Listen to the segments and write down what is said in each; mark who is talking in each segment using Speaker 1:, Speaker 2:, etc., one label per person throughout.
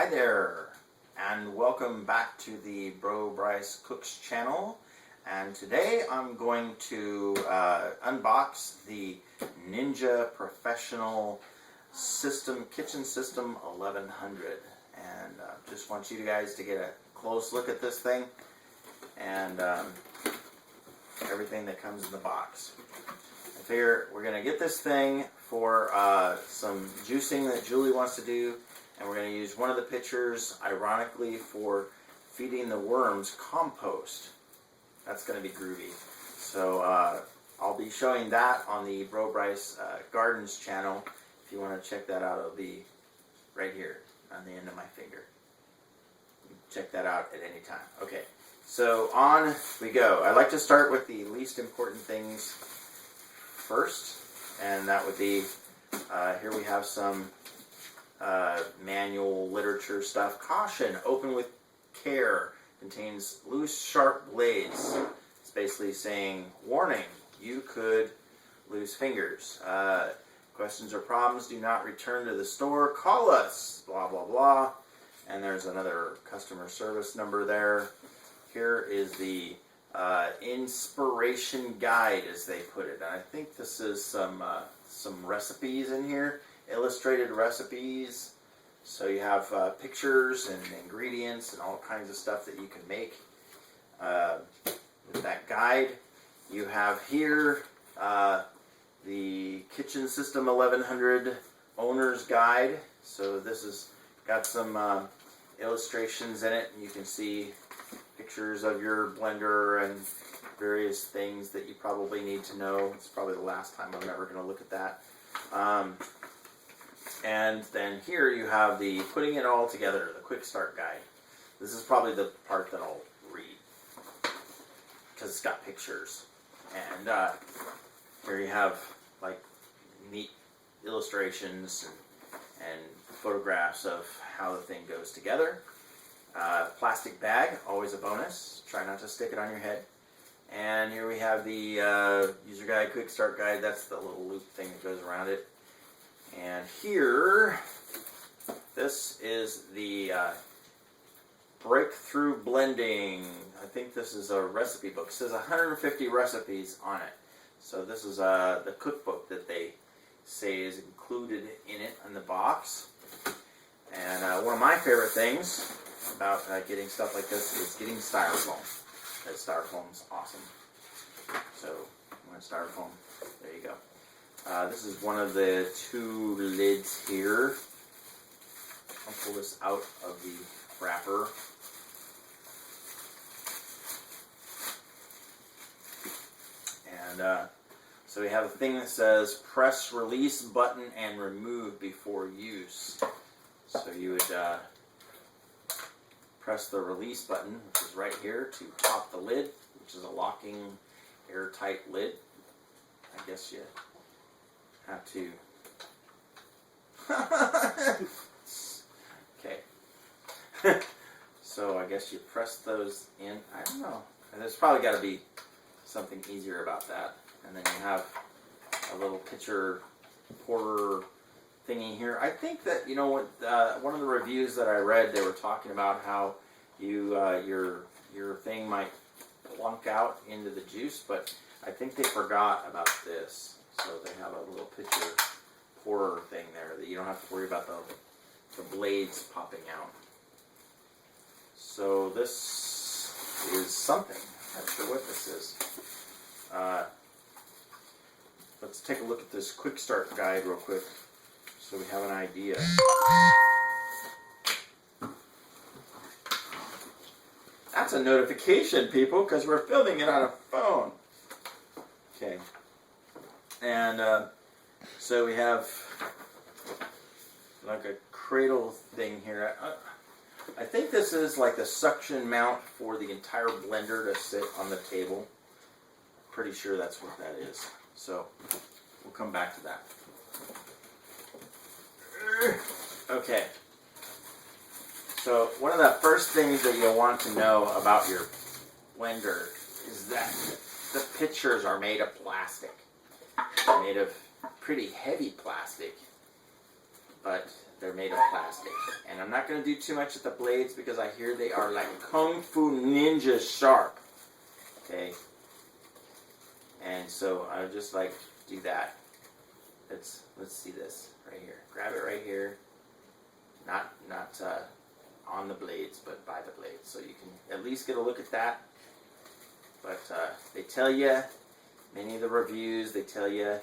Speaker 1: Hi there, and welcome back to the BroBryceCooks channel. And today I'm going to unbox the Ninja Professional Kitchen System 1100. And just want you guys to get a close look at this thing and everything that comes in the box. I figure we're going to get this thing for some juicing that Julie wants to do. And we're going to use one of the pitchers, ironically, for feeding the worms compost. That's going to be groovy. So I'll be showing that on the BroBryce Gardens channel. If you want to check that out, it'll be right here on the end of my finger. Check that out at any time. Okay, so on we go. I like to start with the least important things first, and that would be, here we have some manual literature stuff. Caution, open with care, contains loose, sharp blades. It's basically saying, warning, you could lose fingers. Questions or problems, do not return to the store. Call us, blah, blah, blah. And there's another customer service number there. Here is the inspiration guide, as they put it. And I think this is some recipes in here. Illustrated recipes, so you have pictures and ingredients and all kinds of stuff that you can make with that guide. You have here the Kitchen System 1100 Owner's Guide. So this has got some illustrations in it, and you can see pictures of your blender and various things that you probably need to know. It's probably the last time I'm ever going to look at that. And then here you have the putting it all together, the quick start guide. This is probably the part that I'll read because it's got pictures. And here you have like neat illustrations and photographs of how the thing goes together. Plastic bag, always a bonus. Try not to stick it on your head. And here we have the user guide, quick start guide. That's the little loop thing that goes around it. And here, this is the Breakthrough Blending. I think this is a recipe book. It says 150 recipes on it. So this is the cookbook that they say is included in it in the box. And one of my favorite things about getting stuff like this is getting styrofoam. Because styrofoam's awesome. So, you want styrofoam? There you go. This is one of the two lids here. I'll pull this out of the wrapper. And so we have a thing that says press release button and remove before use. So you would press the release button, which is right here, to pop the lid, which is a locking airtight lid. I guess you have to. Okay. So I guess you press those in. I don't know. There's probably got to be something easier about that. And then you have a little pitcher pourer thingy here. I think that, you know what, one of the reviews that I read, they were talking about how you your thing might plunk out into the juice, but I think they forgot about this. So they have a little pitcher pourer thing there that you don't have to worry about the blades popping out. So this is something. I'm not sure what this is. Let's take a look at this quick start guide real quick so we have an idea. That's a notification, people, because we're filming it on a phone. Okay. And so we have like a cradle thing here. I think this is like the suction mount for the entire blender to sit on the table. Pretty sure that's what that is. So we'll come back to that. Okay. So one of the first things that you'll want to know about your blender is that the pitchers are made of plastic. They're made of pretty heavy plastic, but they're made of plastic. And I'm not going to do too much at the blades because I hear they are like Kung Fu Ninja sharp. Okay. And so I would just like do that. Let's see this right here. Grab it right here. Not on the blades, but by the blades. So you can at least get a look at that. But they tell you, many of the reviews, they tell you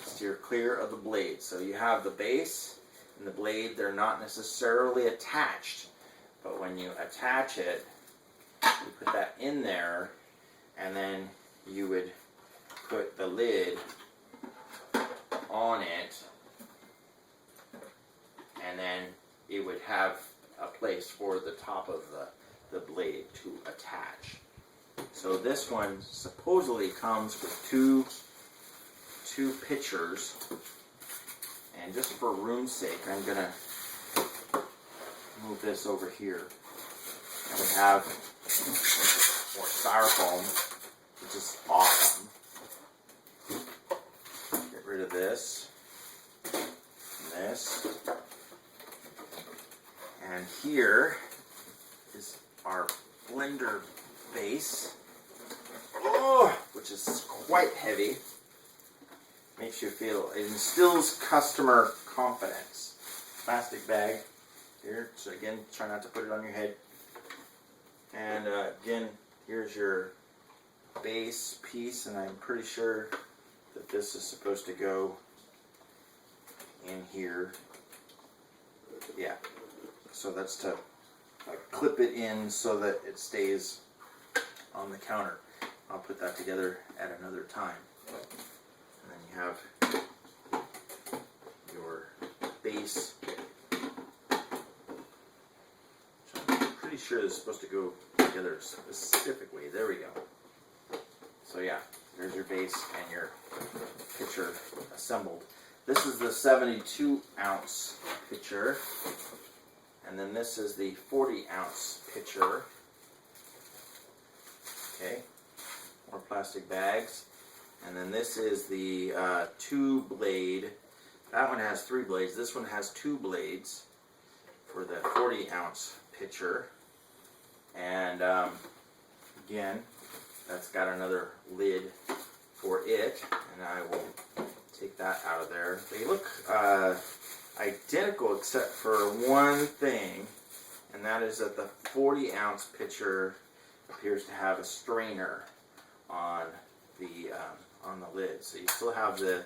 Speaker 1: steer clear of the blade. So you have the base and the blade, they're not necessarily attached. But when you attach it, you put that in there, and then you would put the lid on it, and then it would have a place for the top of the blade to attach. So this one supposedly comes with two pitchers, and just for room's sake, I'm gonna move this over here. And we have more styrofoam, which is awesome. Get rid of this and this. And here is our blender base, which is quite heavy. Makes you feel, it instills customer confidence. Plastic bag here, so again, try not to put it on your head. And again, here's your base piece, and I'm pretty sure that this is supposed to go in here. Yeah, so that's to clip it in so that it stays on the counter. I'll put that together at another time. And then you have your base, which I'm pretty sure is supposed to go together specifically. There we go. So yeah, there's your base and your pitcher assembled. This is the 72 ounce pitcher, and then this is the 40 ounce pitcher. Okay, more plastic bags. And then this is the 2-blade. That one has 3 blades. This one has 2 blades for the 40 ounce pitcher. And again, that's got another lid for it. And I will take that out of there. They look identical except for one thing, and that is that the 40 ounce pitcher appears to have a strainer on the lid. So you still have the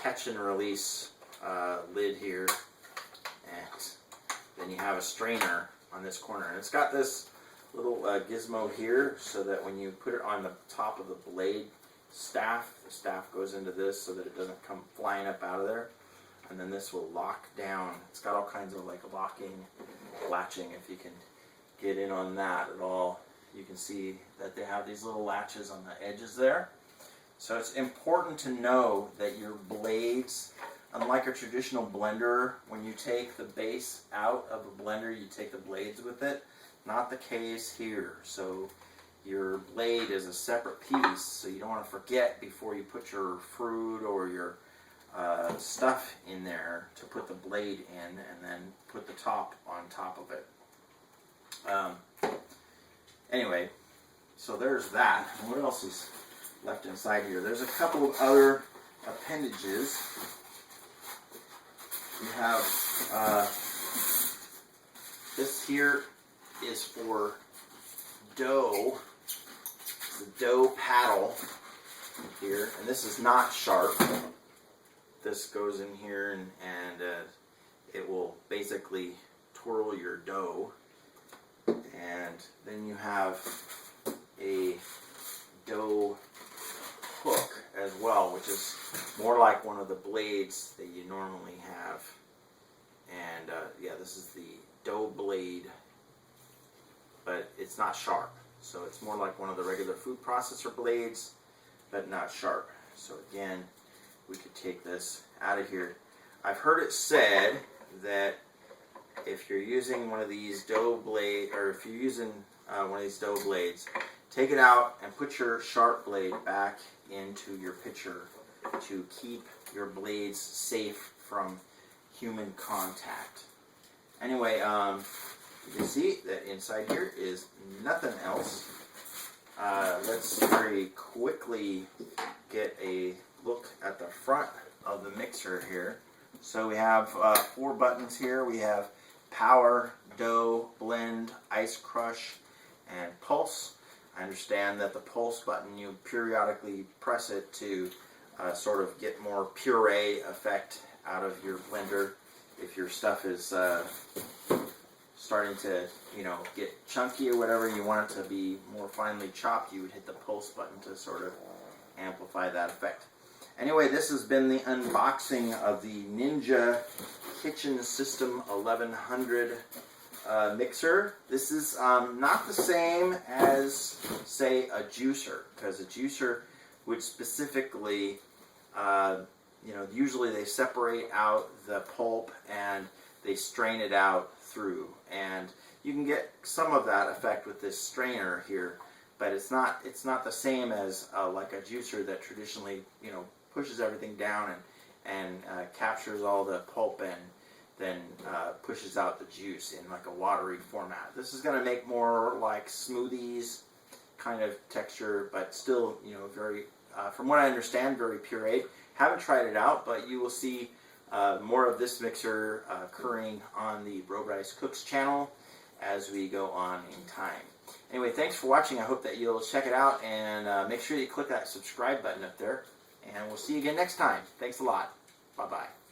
Speaker 1: catch and release lid here, and then you have a strainer on this corner. And it's got this little gizmo here so that when you put it on the top of the blade staff, the staff goes into this so that it doesn't come flying up out of there. And then this will lock down. It's got all kinds of like locking, latching, if you can get in on that at all. You can see that they have these little latches on the edges there. So it's important to know that your blades, unlike a traditional blender, when you take the base out of a blender, you take the blades with it. Not the case here. So your blade is a separate piece, so you don't want to forget before you put your fruit or your stuff in there to put the blade in, and then put the top on top of it. Anyway, so there's that. And what else is left inside here? There's a couple of other appendages. We have this here is for dough. It's the dough paddle here, and this is not sharp. This goes in here, and it will basically twirl your dough. And then you have a dough hook as well, which is more like one of the blades that you normally have. And yeah, this is the dough blade, but it's not sharp. So it's more like one of the regular food processor blades, but not sharp. So again, we could take this out of here. I've heard it said that if you're using one of these dough blade, or if you're using one of these dough blades, take it out and put your sharp blade back into your pitcher to keep your blades safe from human contact. Anyway, you can see that inside here is nothing else. Let's very quickly get a look at the front of the mixer here. So we have 4 buttons here. We have power, dough, blend, ice crush, and pulse. I understand that the pulse button, you periodically press it to sort of get more puree effect out of your blender. If your stuff is starting to, get chunky or whatever, you want it to be more finely chopped, you would hit the pulse button to sort of amplify that effect. Anyway, this has been the unboxing of the Ninja Kitchen System 1100 mixer. This is not the same as, say, a juicer, because a juicer would specifically, usually they separate out the pulp and they strain it out through, and you can get some of that effect with this strainer here, but it's not the same as like a juicer that traditionally pushes everything down and captures all the pulp and then pushes out the juice in like a watery format. This is going to make more like smoothies kind of texture, but still very, from what I understand, very pureed. Haven't tried it out, but you will see more of this mixer occurring on the BroBryceCooks channel as we go on in time. Anyway, thanks for watching. I hope that you'll check it out, and make sure you click that subscribe button up there. And we'll see you again next time. Thanks a lot. Bye-bye.